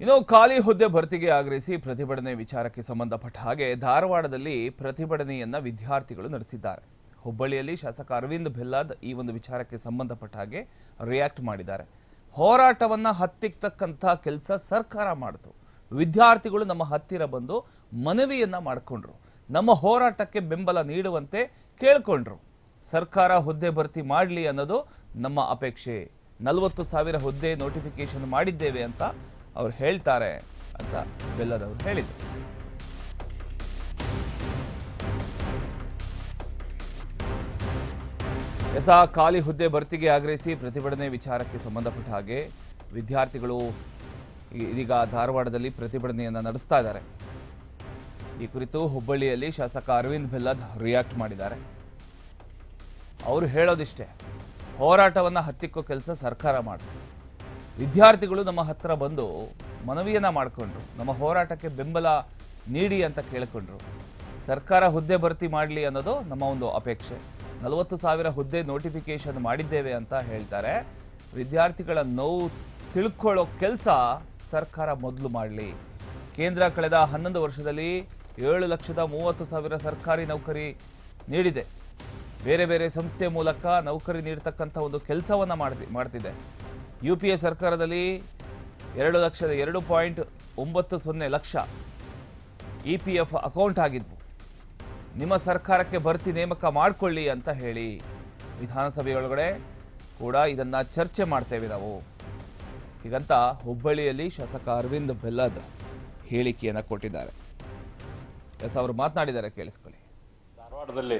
ಇನ್ನು ಖಾಲಿ ಹುದ್ದೆ ಭರ್ತಿಗೆ ಆಗ್ರಹಿಸಿ ಪ್ರತಿಭಟನೆ ವಿಚಾರಕ್ಕೆ ಸಂಬಂಧಪಟ್ಟ ಹಾಗೆ ಧಾರವಾಡದಲ್ಲಿ ಪ್ರತಿಭಟನೆಯನ್ನ ವಿದ್ಯಾರ್ಥಿಗಳು ನಡೆಸಿದ್ದಾರೆ. ಹುಬ್ಬಳ್ಳಿಯಲ್ಲಿ ಶಾಸಕ ಅರವಿಂದ್ ಬೆಲ್ಲದ್ ಈ ಒಂದು ವಿಚಾರಕ್ಕೆ ಸಂಬಂಧಪಟ್ಟ ಹಾಗೆ ರಿಯಾಕ್ಟ್ ಮಾಡಿದ್ದಾರೆ. ಹೋರಾಟವನ್ನ ಹತ್ತಿಕ್ಕತಕ್ಕಂಥ ಕೆಲಸ ಸರ್ಕಾರ ಮಾಡಿತು. ವಿದ್ಯಾರ್ಥಿಗಳು ನಮ್ಮ ಹತ್ತಿರ ಬಂದು ಮನವಿಯನ್ನ ಮಾಡಿಕೊಂಡ್ರು. ನಮ್ಮ ಹೋರಾಟಕ್ಕೆ ಬೆಂಬಲ ನೀಡುವಂತೆ ಕೇಳಿಕೊಂಡ್ರು. ಸರ್ಕಾರ ಹುದ್ದೆ ಭರ್ತಿ ಮಾಡಲಿ ಅನ್ನೋದು ನಮ್ಮ ಅಪೇಕ್ಷೆ. 40,000 ಹುದ್ದೆ ನೋಟಿಫಿಕೇಶನ್ ಮಾಡಿದ್ದೇವೆ ಅಂತ ಅವ್ರು ಹೇಳ್ತಾರೆ ಅಂತ ಬೆಲ್ಲದ್ ಅವರು ಹೇಳಿದರು. ಖಾಲಿ ಹುದ್ದೆ ಭರ್ತಿಗೆ ಆಗ್ರಹಿಸಿ ಪ್ರತಿಭಟನೆ ವಿಚಾರಕ್ಕೆ ಸಂಬಂಧಪಟ್ಟ ಹಾಗೆ ವಿದ್ಯಾರ್ಥಿಗಳು ಇದೀಗ ಧಾರವಾಡದಲ್ಲಿ ಪ್ರತಿಭಟನೆಯನ್ನ ನಡೆಸ್ತಾ ಇದ್ದಾರೆ. ಈ ಕುರಿತು ಹುಬ್ಬಳ್ಳಿಯಲ್ಲಿ ಶಾಸಕ ಅರವಿಂದ್ ಬೆಲ್ಲದ್ ರಿಯಾಕ್ಟ್ ಮಾಡಿದ್ದಾರೆ. ಅವರು ಹೇಳೋದಿಷ್ಟೇ, ಹೋರಾಟವನ್ನ ಹತ್ತಿಕ್ಕೋ ಕೆಲಸ ಸರ್ಕಾರ ಮಾಡುತ್ತೆ. ವಿದ್ಯಾರ್ಥಿಗಳು ನಮ್ಮ ಹತ್ರ ಬಂದು ಮನವಿಯನ್ನ ಮಾಡಿಕೊಂಡ್ರು. ನಮ್ಮ ಹೋರಾಟಕ್ಕೆ ಬೆಂಬಲ ನೀಡಿ ಅಂತ ಕೇಳಿಕೊಂಡ್ರು. ಸರ್ಕಾರ ಹುದ್ದೆ ಭರ್ತಿ ಮಾಡಲಿ ಅನ್ನೋದು ನಮ್ಮ ಒಂದು ಅಪೇಕ್ಷೆ. 40,000 ಹುದ್ದೆ ನೋಟಿಫಿಕೇಶನ್ ಮಾಡಿದ್ದೇವೆ ಅಂತ ಹೇಳ್ತಾರೆ. ವಿದ್ಯಾರ್ಥಿಗಳ ನೋವು ತಿಳ್ಕೊಳ್ಳೋ ಕೆಲಸ ಸರ್ಕಾರ ಮೊದಲು ಮಾಡಲಿ. ಕೇಂದ್ರ ಕಳೆದ 11 ವರ್ಷದಲ್ಲಿ 7,30,000 ಸರ್ಕಾರಿ ನೌಕರಿ ನೀಡಿದೆ. ಬೇರೆ ಬೇರೆ ಸಂಸ್ಥೆ ಮೂಲಕ ನೌಕರಿ ನೀಡತಕ್ಕಂಥ ಒಂದು ಕೆಲಸವನ್ನ ಮಾಡ್ತಿದೆ. UPA ಸರ್ಕಾರದಲ್ಲಿ 2.90 ಲಕ್ಷ EPF ಅಕೌಂಟ್ ಆಗಿದ್ವು. ನಿಮ್ಮ ಸರ್ಕಾರಕ್ಕೆ ಭರ್ತಿ ನೇಮಕ ಮಾಡಿಕೊಳ್ಳಿ ಅಂತ ಹೇಳಿ ವಿಧಾನಸಭೆಯೊಳಗಡೆ ಕೂಡ ಇದನ್ನ ಚರ್ಚೆ ಮಾಡ್ತೇವೆ ನಾವು ಹೀಗಂತ ಹುಬ್ಬಳ್ಳಿಯಲ್ಲಿ ಶಾಸಕ ಅರವಿಂದ್ ಬೆಲ್ಲದ್ ಹೇಳಿಕೆಯನ್ನು ಕೊಟ್ಟಿದ್ದಾರೆ. ಅವರು ಮಾತನಾಡಿದ್ದಾರೆ, ಕೇಳಿಸ್ಕೊಳ್ಳಿ. ಧಾರವಾಡದಲ್ಲಿ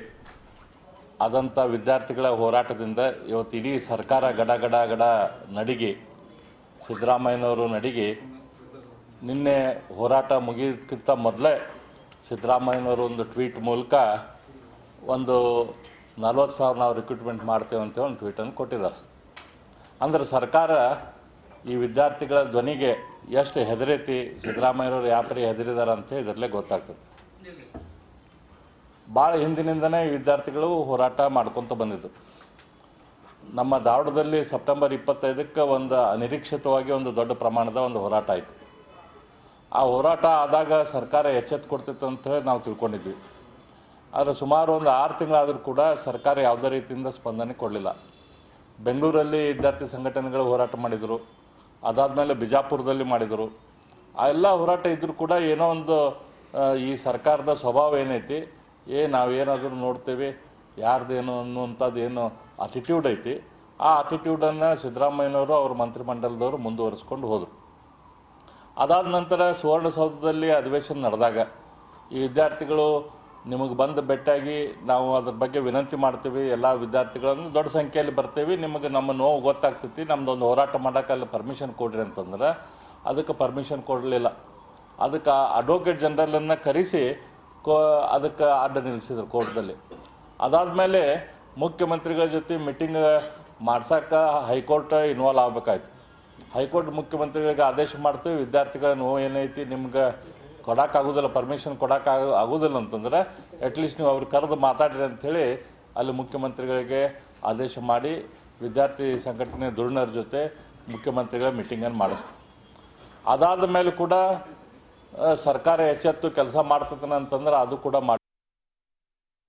ಆದಂಥ ವಿದ್ಯಾರ್ಥಿಗಳ ಹೋರಾಟದಿಂದ ಇವತ್ತು ಇಡೀ ಸರ್ಕಾರ ಗಡ ಗಡ ಗಡ ನಡಿಗೆ, ಸಿದ್ದರಾಮಯ್ಯನವರು ನಡಿಗೆ. ನಿನ್ನೆ ಹೋರಾಟ ಮುಗಿಯೋಕ್ಕಿಂತ ಮೊದಲೇ ಸಿದ್ದರಾಮಯ್ಯನವರು ಒಂದು ಟ್ವೀಟ್ ಮೂಲಕ ಒಂದು 40,000 ನಾವು ರಿಕ್ರೂಟ್ಮೆಂಟ್ ಮಾಡ್ತೇವೆ ಅಂತ ಒಂದು ಟ್ವೀಟನ್ನು ಕೊಟ್ಟಿದ್ದಾರೆ. ಅಂದರೆ ಸರ್ಕಾರ ಈ ವಿದ್ಯಾರ್ಥಿಗಳ ಧ್ವನಿಗೆ ಎಷ್ಟು ಹೆದರೈತಿ, ಸಿದ್ದರಾಮಯ್ಯನವರು ಯಾಪರಿ ಹೆದರಿದ್ದಾರೆ ಅಂತ ಇದರಲ್ಲೇ ಗೊತ್ತಾಗ್ತದೆ. ಭಾಳ ಹಿಂದಿನಿಂದನೇ ವಿದ್ಯಾರ್ಥಿಗಳು ಹೋರಾಟ ಮಾಡ್ಕೊತ ಬಂದಿದ್ದು. ನಮ್ಮ ಧಾರವಾಡದಲ್ಲಿ ಸೆಪ್ಟೆಂಬರ್ 25ಕ್ಕೆ ಒಂದು ಅನಿರೀಕ್ಷಿತವಾಗಿ ಒಂದು ದೊಡ್ಡ ಪ್ರಮಾಣದ ಒಂದು ಹೋರಾಟ ಆಯಿತು. ಆ ಹೋರಾಟ ಆದಾಗ ಸರ್ಕಾರ ಎಚ್ಚೆತ್ತು ಕೊಡ್ತಿತ್ತು ಅಂತ ನಾವು ತಿಳ್ಕೊಂಡಿದ್ವಿ. ಆದರೆ ಸುಮಾರು ಒಂದು 6 ತಿಂಗಳಾದರೂ ಕೂಡ ಸರ್ಕಾರ ಯಾವುದೇ ರೀತಿಯಿಂದ ಸ್ಪಂದನೆ ಕೊಡಲಿಲ್ಲ. ಬೆಂಗಳೂರಲ್ಲಿ ವಿದ್ಯಾರ್ಥಿ ಸಂಘಟನೆಗಳು ಹೋರಾಟ ಮಾಡಿದರು, ಅದಾದಮೇಲೆ ಬಿಜಾಪುರದಲ್ಲಿ ಮಾಡಿದರು. ಆ ಎಲ್ಲ ಹೋರಾಟ ಇದ್ದರೂ ಕೂಡ ಏನೋ ಒಂದು ಈ ಸರ್ಕಾರದ ಸ್ವಭಾವ ಏನೈತಿ, ನಾವೇನಾದರೂ ನೋಡ್ತೇವೆ ಯಾರ್ದೇನು ಅನ್ನುವಂಥದ್ದು ಏನು ಅಟಿಟ್ಯೂಡ್ ಐತಿ, ಆ ಅಟಿಟ್ಯೂಡನ್ನು ಸಿದ್ದರಾಮಯ್ಯನವರು ಅವ್ರ ಮಂತ್ರಿಮಂಡಲದವರು ಮುಂದುವರಿಸ್ಕೊಂಡು ಹೋದರು. ಅದಾದ ನಂತರ ಸುವರ್ಣಸೌಧದಲ್ಲಿ ಅಧಿವೇಶನ ನಡೆದಾಗ ಈ ವಿದ್ಯಾರ್ಥಿಗಳು ನಿಮಗೆ ಬಂದು ಭೇಟಿಯಾಗಿ ನಾವು ಅದ್ರ ಬಗ್ಗೆ ವಿನಂತಿ ಮಾಡ್ತೀವಿ, ಎಲ್ಲ ವಿದ್ಯಾರ್ಥಿಗಳನ್ನು ದೊಡ್ಡ ಸಂಖ್ಯೆಯಲ್ಲಿ ಬರ್ತೀವಿ, ನಿಮಗೆ ನಮ್ಮ ನೋವು ಗೊತ್ತಾಗ್ತೈತಿ, ನಮ್ಮದೊಂದು ಹೋರಾಟ ಮಾಡೋಕ್ಕೆ ಅಲ್ಲಿ ಪರ್ಮಿಷನ್ ಕೊಡ್ರಿ ಅಂತಂದ್ರೆ ಅದಕ್ಕೆ ಪರ್ಮಿಷನ್ ಕೊಡಲಿಲ್ಲ. ಅದಕ್ಕೆ ಅಡ್ವೊಕೇಟ್ ಜನರಲನ್ನು ಕರೆಸಿ ಅದಕ್ಕೆ ಅಡ್ಡ ನಿಲ್ಲಿಸಿದ್ರು ಕೋರ್ಟ್ದಲ್ಲಿ. ಅದಾದಮೇಲೆ ಮುಖ್ಯಮಂತ್ರಿಗಳ ಜೊತೆ ಮೀಟಿಂಗ್ ಮಾಡ್ಸೋಕ್ಕೆ ಹೈಕೋರ್ಟ್ ಇನ್ವಾಲ್ವ್ ಆಗಬೇಕಾಯ್ತು. ಹೈಕೋರ್ಟ್ ಮುಖ್ಯಮಂತ್ರಿಗಳಿಗೆ ಆದೇಶ ಮಾಡ್ತೀವಿ, ವಿದ್ಯಾರ್ಥಿಗಳ ನೋವು ಏನೈತಿ ನಿಮ್ಗೆ ಕೊಡೋಕ್ಕಾಗೋದಿಲ್ಲ, ಪರ್ಮಿಷನ್ ಆಗೋದಿಲ್ಲ ಅಂತಂದ್ರೆ ಅಟ್ಲೀಸ್ಟ್ ನೀವು ಅವ್ರಿಗೆ ಕರೆದು ಮಾತಾಡ್ರಿ ಅಂಥೇಳಿ ಅಲ್ಲಿ ಮುಖ್ಯಮಂತ್ರಿಗಳಿಗೆ ಆದೇಶ ಮಾಡಿ ವಿದ್ಯಾರ್ಥಿ ಸಂಘಟನೆ ಧುರೀಣರ ಜೊತೆ ಮುಖ್ಯಮಂತ್ರಿಗಳ ಮೀಟಿಂಗನ್ನು ಮಾಡಿಸ್ತೀವಿ. ಅದಾದ ಮೇಲೆ ಕೂಡ ಸರ್ಕಾರ ಎಚ್ಚೆತ್ತು ಕೆಲಸ ಮಾಡ್ತದನ ಅಂತಂದ್ರೆ ಅದು ಕೂಡ ಮಾಡಿ